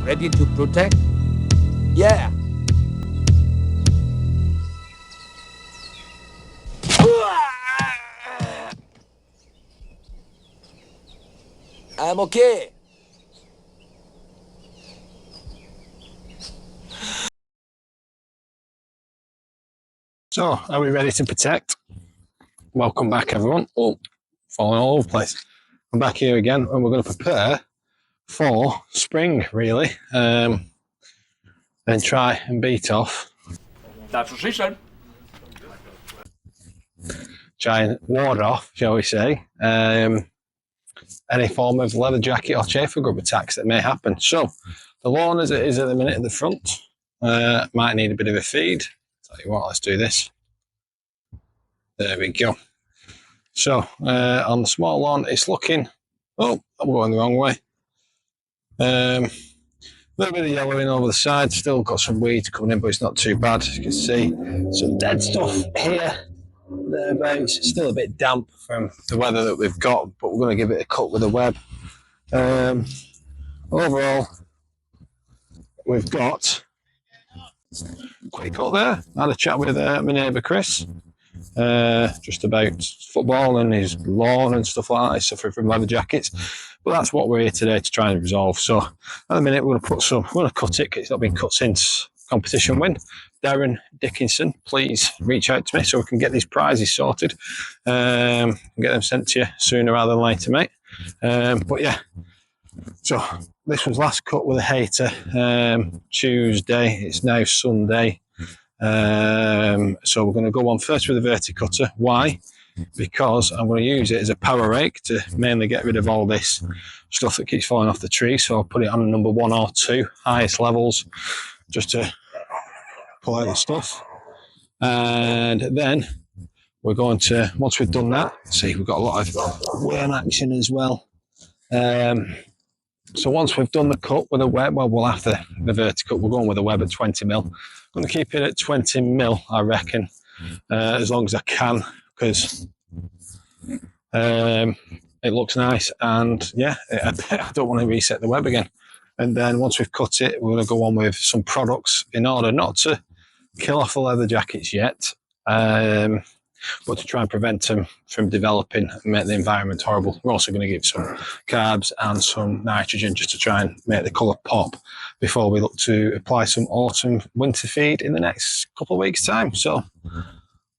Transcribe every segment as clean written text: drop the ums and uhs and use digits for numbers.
Ready to protect? Yeah. I'm okay. So, are we ready to protect? Welcome back, everyone. Oh, falling all over the place. I'm back here again, and we're going to prepare for spring, really, and try and beat off. That's what she said. Try and ward off, shall we say, any form of leather jacket or chafer grub attacks that may happen. So, the lawn as it is at the minute at the front might need a bit of a feed. Tell you what, let's do this. There we go. So, on the small lawn, it's looking... Oh, I'm going the wrong way. A little bit of yellowing over the side. Still got some weeds coming in, but it's not too bad. As you can see, some dead stuff here. Thereabouts. It's still a bit damp from the weather that we've got, but we're going to give it a cut with a web. Overall, we've got quick cut there. I had a chat with my neighbour Chris, just about football and his lawn and stuff like that. He's suffering from leather jackets, but that's what we're here today to try and resolve. So at the minute, we're going to cut it. It's not been cut since competition win. Darren Dickinson, please reach out to me so we can get these prizes sorted and get them sent to you sooner rather than later, mate. But yeah, so this was last cut with a hater Tuesday. It's now Sunday. So we're going to go on first with a verticutter. Why? Because I'm going to use it as a power rake to mainly get rid of all this stuff that keeps falling off the tree. So I'll put it on number 1 or 2, highest levels, just to pull out the stuff. And then we're going to, once we've done that, see, we've got a lot of worm action as well. So once we've done the cut with a web, well, we'll have the vertical. We're going with a web at 20 mil. I'm going to keep it at 20 mil, I reckon, as long as I can, because it looks nice. And yeah, I don't want to reset the web again. And then once we've cut it, we're going to go on with some products in order not to kill off the leather jackets yet, but to try and prevent them from developing and make the environment horrible. We're also going to give some carbs and some nitrogen just to try and make the colour pop before we look to apply some autumn winter feed in the next couple of weeks' time. So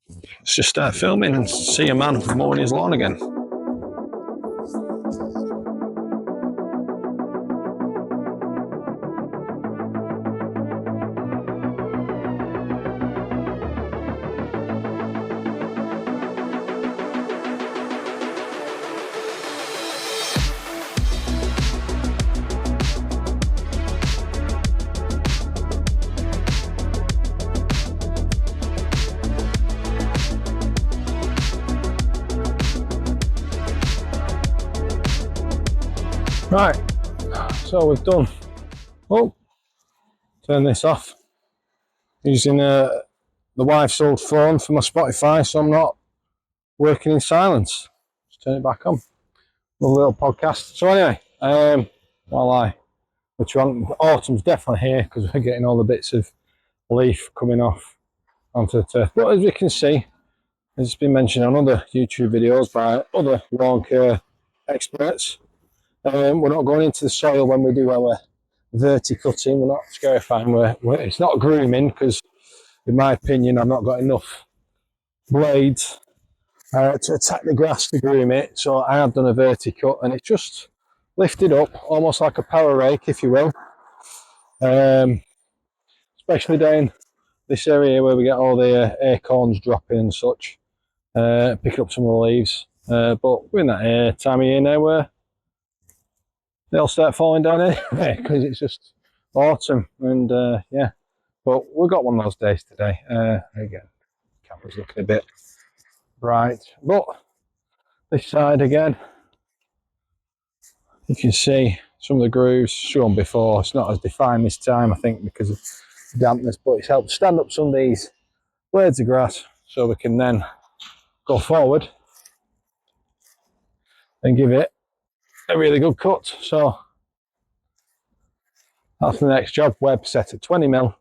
let's just start filming and see a man mowing his lawn again. Right, so we've done, turn this off, using the wife's old phone for my Spotify, so I'm not working in silence. Just turn it back on, a little podcast. So anyway, autumn's definitely here because we're getting all the bits of leaf coming off onto the turf. But as we can see, as it's been mentioned on other YouTube videos by other lawn care experts, we're not going into the soil when we do our verticutting. We're not scarifying. It's not grooming because, in my opinion, I've not got enough blades to attack the grass to groom it. So I have done a verticut, and it's just lifted up, almost like a power rake, if you will. Especially down this area where we get all the acorns dropping and such. Pick up some of the leaves. But we're in that time of year now where they'll start falling down anyway because it's just autumn. And yeah, but we've got one of those days today. Again, the camera's looking a bit bright, but this side again, you can see some of the grooves shown before. It's not as defined this time, I think, because of dampness, but it's helped stand up some of these blades of grass so we can then go forward and give it a really good cut. So That's the next job. Web set at 20 mil.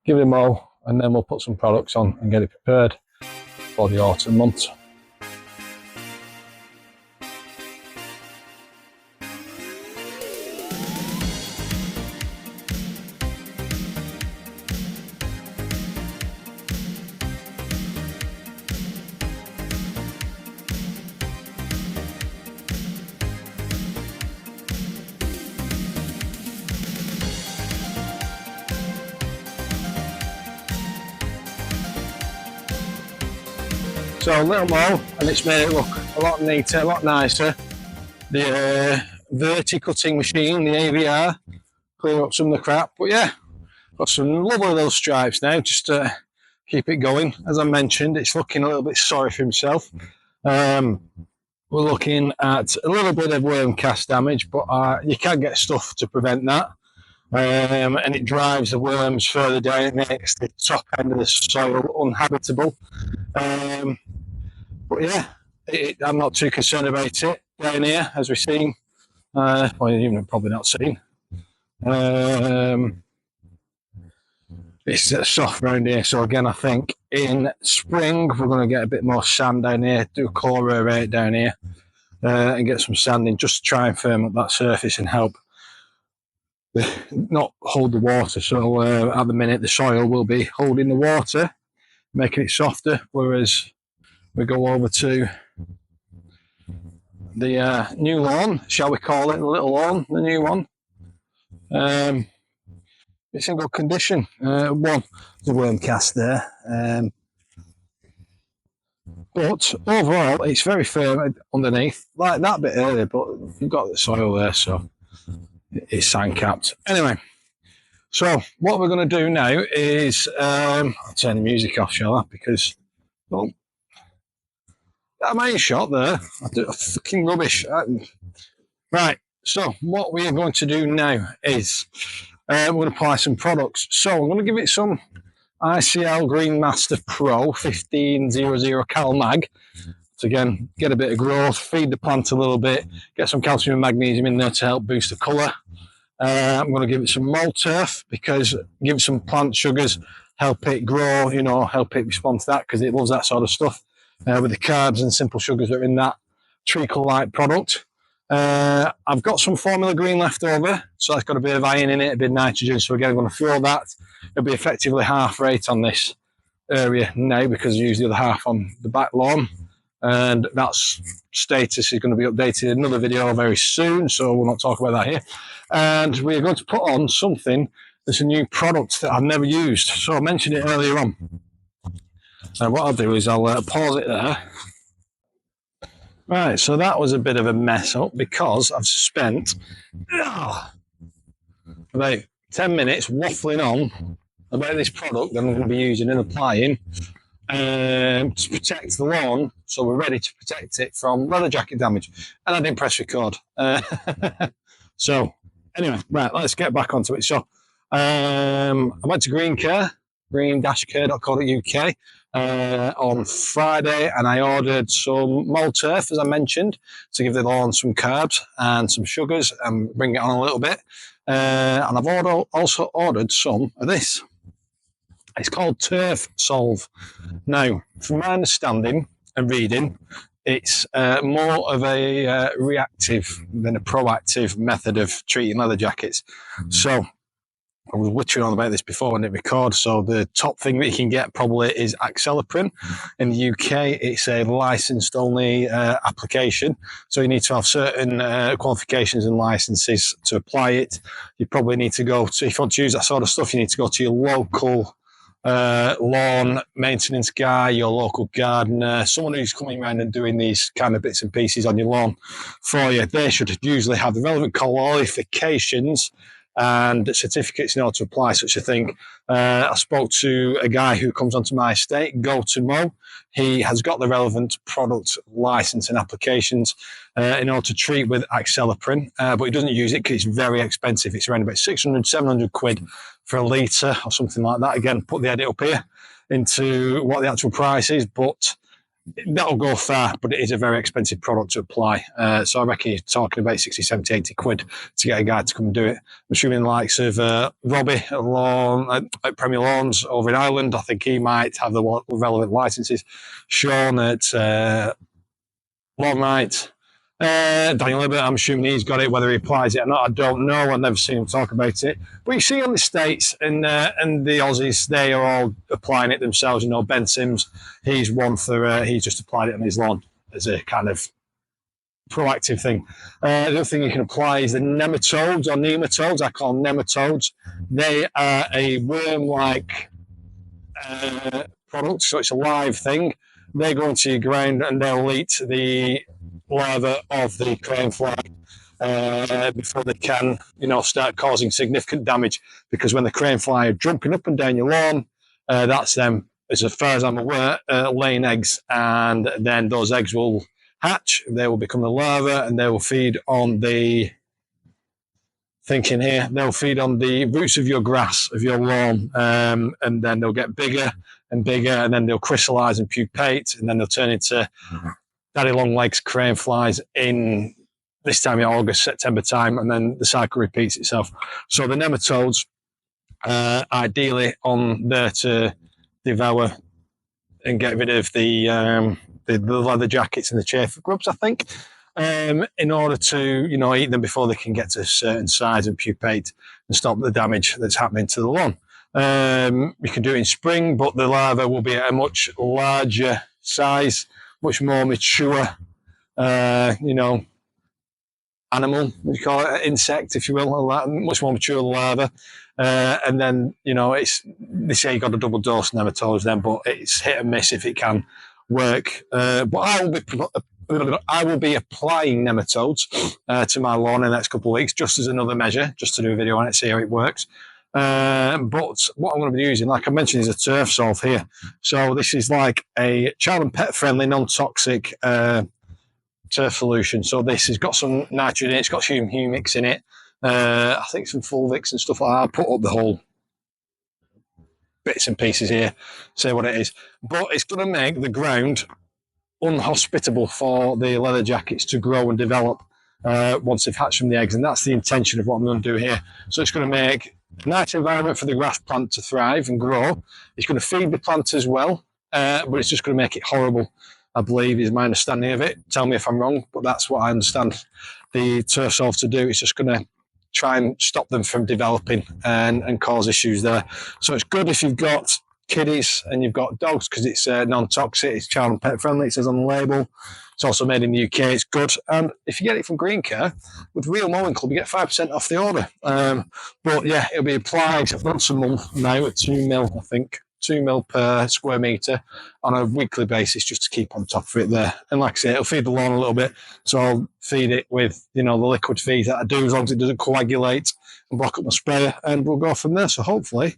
Give it a mow, and then we'll put some products on and get it prepared for the autumn months. So a little more, and it's made it look a lot neater, a lot nicer. The Verti cutting machine, the AVR, clear up some of the crap. But yeah, got some lovely little stripes now, just to keep it going. As I mentioned, it's looking a little bit sorry for himself. We're looking at a little bit of worm cast damage, but you can get stuff to prevent that. And it drives the worms further down. It makes the top end of the soil uninhabitable. But yeah, I'm not too concerned about it down here, as we've seen. Well, you've probably not seen. It's soft around here, so again, I think in spring we're going to get a bit more sand down here, do a core aerate down here, and get some sand in, just to try and firm up that surface and help not hold the water. So at the minute the soil will be holding the water, making it softer, whereas we go over to the new lawn, shall we call it, the little lawn, the new one. It's in good condition. One, the worm cast there. But overall, it's very firm underneath, like that bit earlier, but you've got the soil there, so it's sand capped. Anyway, so what we're going to do now is, I'll turn the music off, shall I? Because, well, that main shot there, I do fucking rubbish. Right, so what we are going to do now is we're going to apply some products. So I'm going to give it some ICL Green Master Pro 1500 Cal Mag to again get a bit of growth, feed the plant a little bit, get some calcium and magnesium in there to help boost the colour. I'm going to give it some mold turf because give it some plant sugars, help it grow, you know, help it respond to that because it loves that sort of stuff. With the carbs and simple sugars that are in that treacle-like product. I've got some Formula Green left over, so that's got a bit of iron in it, a bit of nitrogen, so again I'm going to throw that. It'll be effectively half rate on this area now because I use the other half on the back lawn, and that's status is going to be updated in another video very soon, so we'll not talk about that here. And we're going to put on something that's a new product that I've never used, so I mentioned it earlier on. And what I'll do is I'll pause it there. Right, so that was a bit of a mess up because I've spent about 10 minutes waffling on about this product that I'm going to be using and applying to protect the lawn, so we're ready to protect it from leather jacket damage. And I didn't press record. So anyway, right, let's get back onto it. So I went to green-care.co.uk on Friday, and I ordered some mold turf, as I mentioned, to give the lawn some carbs and some sugars and bring it on a little bit. And I've also ordered some of this. It's called TurfSolv. Now, from my understanding and reading, it's more of a reactive than a proactive method of treating leather jackets. So I was witching on about this before when it records. So the top thing that you can get probably is Acceloprin. In the UK, it's a licensed only application. So you need to have certain qualifications and licenses to apply it. You probably need to go to, if you want to use that sort of stuff, you need to go to your local lawn maintenance guy, your local gardener, someone who's coming around and doing these kind of bits and pieces on your lawn for you. They should usually have the relevant qualifications and certificates in order to apply such a thing. I spoke to a guy who comes onto my estate, Go to Mow. He has got the relevant product license and applications in order to treat with Acceloprin, but he doesn't use it because it's very expensive. It's around about 600, 700 quid for a litre or something like that. Again, put the edit up here into what the actual price is, but that'll go far, but it is a very expensive product to apply. So I reckon you're talking about 60, 70, 80 quid to get a guy to come and do it. I'm assuming the likes of Robbie at Premier Lawns over in Ireland, I think he might have the relevant licenses. Sean at Lawn Right. Daniel Ibbott, I'm assuming he's got it. Whether he applies it or not, I don't know. I've never seen him talk about it. But you see on the States and the Aussies, they are all applying it themselves. You know, Ben Sims, he's one for, he's just applied it on his lawn as a kind of proactive thing. The other thing you can apply is the nematodes or nematodes. I call them nematodes. They are a worm-like product, so it's a live thing. They go into your ground and they'll eat the larvae of the cranefly before they can, start causing significant damage. Because when the cranefly are jumping up and down your lawn, that's them, as far as I'm aware, laying eggs, and then those eggs will hatch. They will become the larvae, and they will feed on the they'll feed on the roots of your grass, of your lawn, and then they'll get bigger and bigger, and then they'll crystallize and pupate, and then they'll turn into daddy long legs crane flies in this time of August, September time, and then the cycle repeats itself. So the nematodes, ideally on there to devour and get rid of the leather jackets and the chafer grubs, I think, in order to, eat them before they can get to a certain size and pupate and stop the damage that's happening to the lawn. You can do it in spring, but the larvae will be at a much larger size, much more mature, animal, we call it, insect, if you will, much more mature larva. And then, they say you got a double dose nematodes then, but it's hit and miss if it can work. But I will be applying nematodes to my lawn in the next couple of weeks, just as another measure, just to do a video on it, see how it works. But what I'm going to be using, like I mentioned, is a TurfSolv here. So this is like a child and pet friendly, non-toxic turf solution. So this has got some nitrogen in it, it's got some humics in it, I think some fulvics and stuff like that. I'll put up the whole bits and pieces here, say what it is. But it's going to make the ground unhospitable for the leather jackets to grow and develop once they've hatched from the eggs, and that's the intention of what I'm going to do here. So it's going to make a nice environment for the grass plant to thrive and grow. It's going to feed the plant as well, but it's just going to make it horrible, I believe, is my understanding of it. Tell me if I'm wrong, but that's what I understand the TurfSolv to do. It's just going to try and stop them from developing and cause issues there. So it's good if you've got kiddies and you've got dogs, because it's non-toxic, it's child and pet friendly, it says on the label. It's also made in the UK, it's good. And if you get it from Green Care, with Real Mowing Club, you get 5% off the order. But yeah, it'll be applied once a month now at 2 mil, I think. 2 mil per square metre on a weekly basis, just to keep on top of it there. And like I say, it'll feed the lawn a little bit, so I'll feed it with the liquid feed that I do, as long as it doesn't coagulate and block up my sprayer, and we'll go from there. So hopefully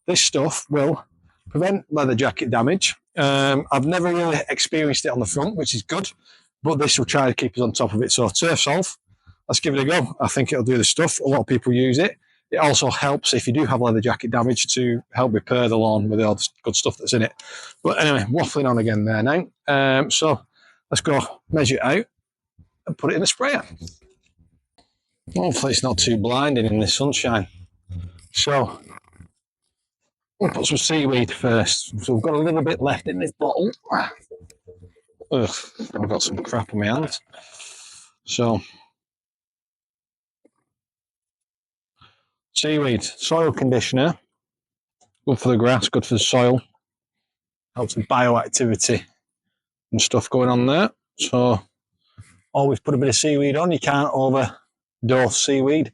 this stuff will prevent leather jacket damage. I've never really experienced it on the front, which is good, but this will try to keep us on top of it. So TurfSolv, let's give it a go. I think it'll do the stuff. A lot of people use it. It also helps if you do have leather jacket damage to help repair the lawn with all the good stuff that's in it. But anyway, waffling on again there now. So let's go measure it out and put it in the sprayer. Hopefully it's not too blinding in the sunshine. So we'll put some seaweed first. So we've got a little bit left in this bottle. Ugh, I've got some crap on my hands. So seaweed, soil conditioner, good for the grass, good for the soil, helps with bioactivity and stuff going on there. So always put a bit of seaweed on. You can't overdose seaweed,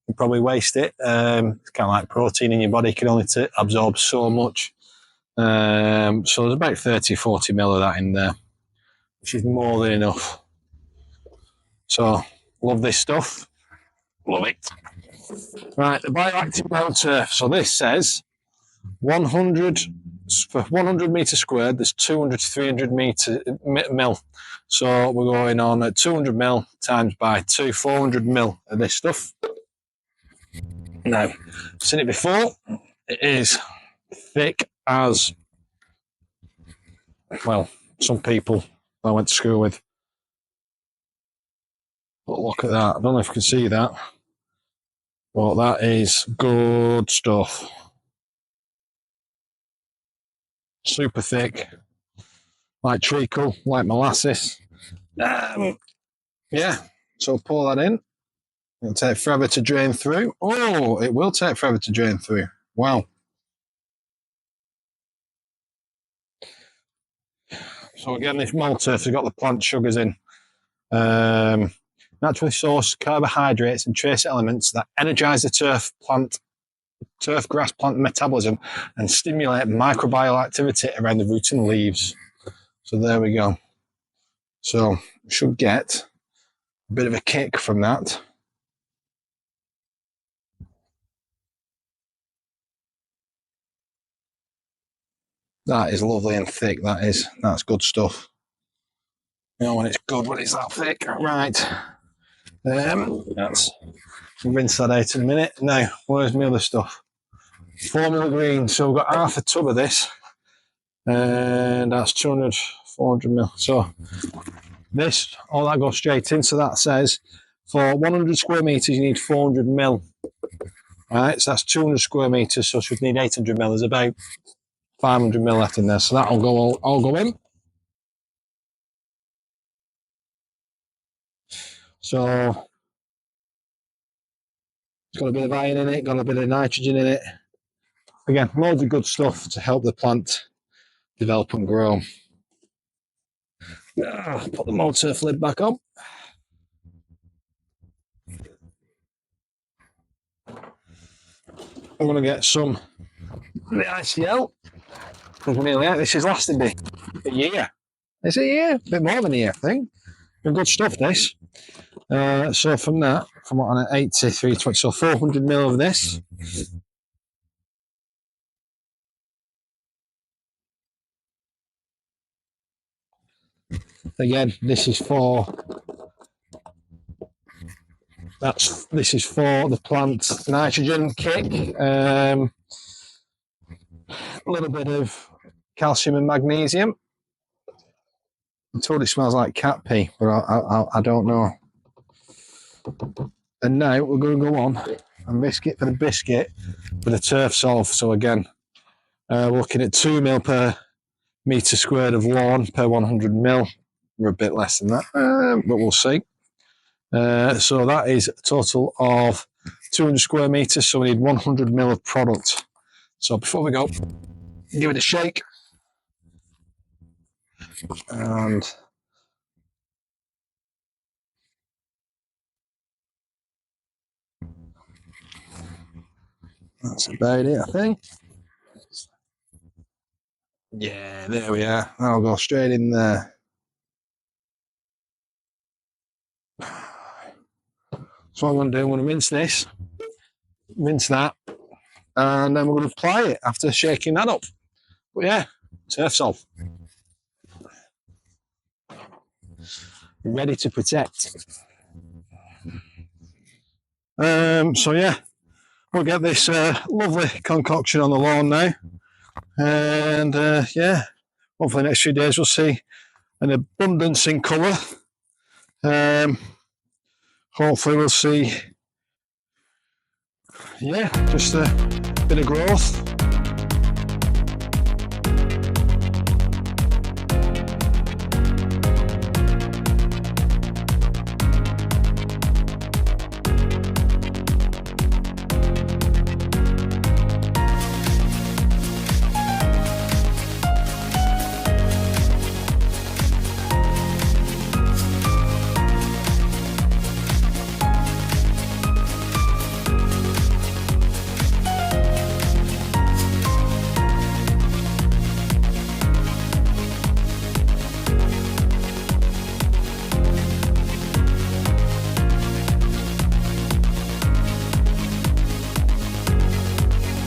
you probably waste it. It's kind of like protein in your body, you can only absorb so much. So there's about 30-40 mil of that in there, which is more than enough. So love this stuff, love it. Right, the bioactive brown turf. So this says 100 for 100 metre squared, there's 200 to 300 mil. So we're going on at 200 mil times by 2, 400 mil of this stuff. Now, seen it before. It is thick as, well, some people I went to school with. But look at that. I don't know if you can see that. But that is good stuff. Super thick. Like treacle, like molasses. Yeah, so pour that in. It'll take forever to drain through. Oh, it will take forever to drain through. Wow. So again, this maltose has got the plant sugars in. Naturally sourced carbohydrates and trace elements that energize the turf grass plant metabolism and stimulate microbial activity around the root and leaves. So there we go. So we should get a bit of a kick from that. That is lovely and thick, that's good stuff. You know when it's good, when it's that thick. Right. That's rinse that out in a minute. Now, where's my other stuff? Formula green. So we've got half a tub of this. And that's 200, 400 mil. So this, all that goes straight in. So that says for 100 square metres, you need 400 mil. Right, so that's 200 square metres. So should need 800 mil. There's about 500 mil left in there. So that'll go all go in. So it's got a bit of iron in it, got a bit of nitrogen in it. Again, loads of good stuff to help the plant develop and grow. Put the maltose lid back on. I'm going to get some of the ICL. This is lasting me a year. Is it a year? A bit more than a year, I think. Good stuff, this. So from that, from what on 8320, so 400 mil of this. Again, this is for the plant nitrogen kick. A little bit of calcium and magnesium. I'm told it smells like cat pee, but I don't know. And now we're going to go on and biscuit for the biscuit with a TurfSolv. So again, we're looking at 2 mil per metre squared of lawn per 100 mil. We're a bit less than that, but we'll see. So that is a total of 200 square metres, so we need 100 mil of product. So before we go, give it a shake. And that's about it, I think. Yeah, there we are. That'll go straight in there. So what I'm going to do, I'm going to rinse this, rinse that, and then we're going to apply it after shaking that up. But yeah, TurfSolv. Ready to protect. So yeah, we'll get this lovely concoction on the lawn now. And yeah, hopefully the next few days we'll see an abundance in colour. Hopefully we'll see, yeah, just a bit of growth.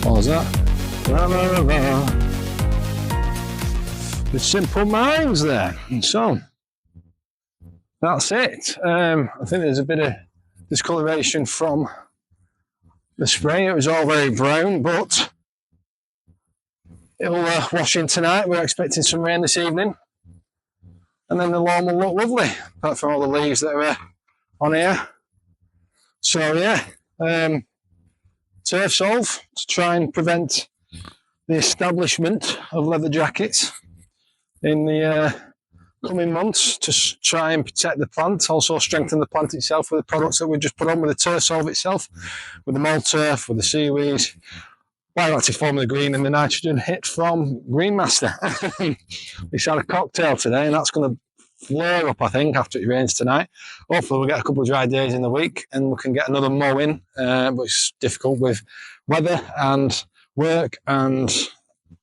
What was that? The simple minds there. So that's it. I think there's a bit of discoloration from the spray. It was all very brown, but it'll wash in tonight. We're expecting some rain this evening. and then the lawn will look lovely, apart from all the leaves that are on here. So yeah, TurfSolv to try and prevent the establishment of leather jackets in the coming months, to try and protect the plant, also strengthen the plant itself with the products that we just put on with the TurfSolv itself, with the mold turf, with the seaweed, bioactive form of the green, and the nitrogen hit from Greenmaster. We had a cocktail today, and that's going to flare up, I think, after it rains tonight. Hopefully we'll get a couple of dry days in the week and we can get another mow in, but it's difficult with weather and work and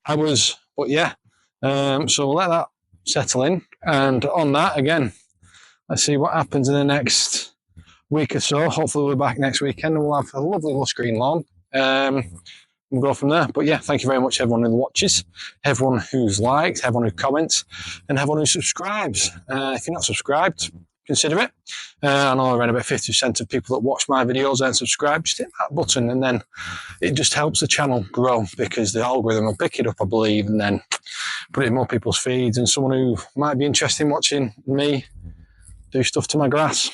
hours. But yeah, so we'll let that settle in, and on that again, let's see what happens in the next week or so. Hopefully we'll be back next weekend and we'll have a lovely lush green lawn. We'll go from there. But yeah, thank you very much everyone who watches, everyone who's liked, everyone who comments, and everyone who subscribes. If you're not subscribed, consider it. I know around about 50% of people that watch my videos aren't subscribed. Just hit that button, and then it just helps the channel grow, because the algorithm will pick it up, I believe, and then put it in more people's feeds, and someone who might be interested in watching me do stuff to my grass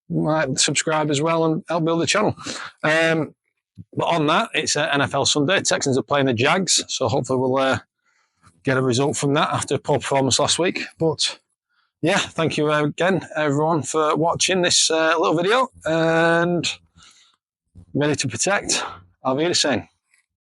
might subscribe as well and help build the channel. But on that, it's NFL Sunday. Texans are playing the Jags, so hopefully we'll get a result from that after a poor performance last week. But yeah, thank you again, everyone, for watching this little video, and ready to protect. Auf Wiedersehen.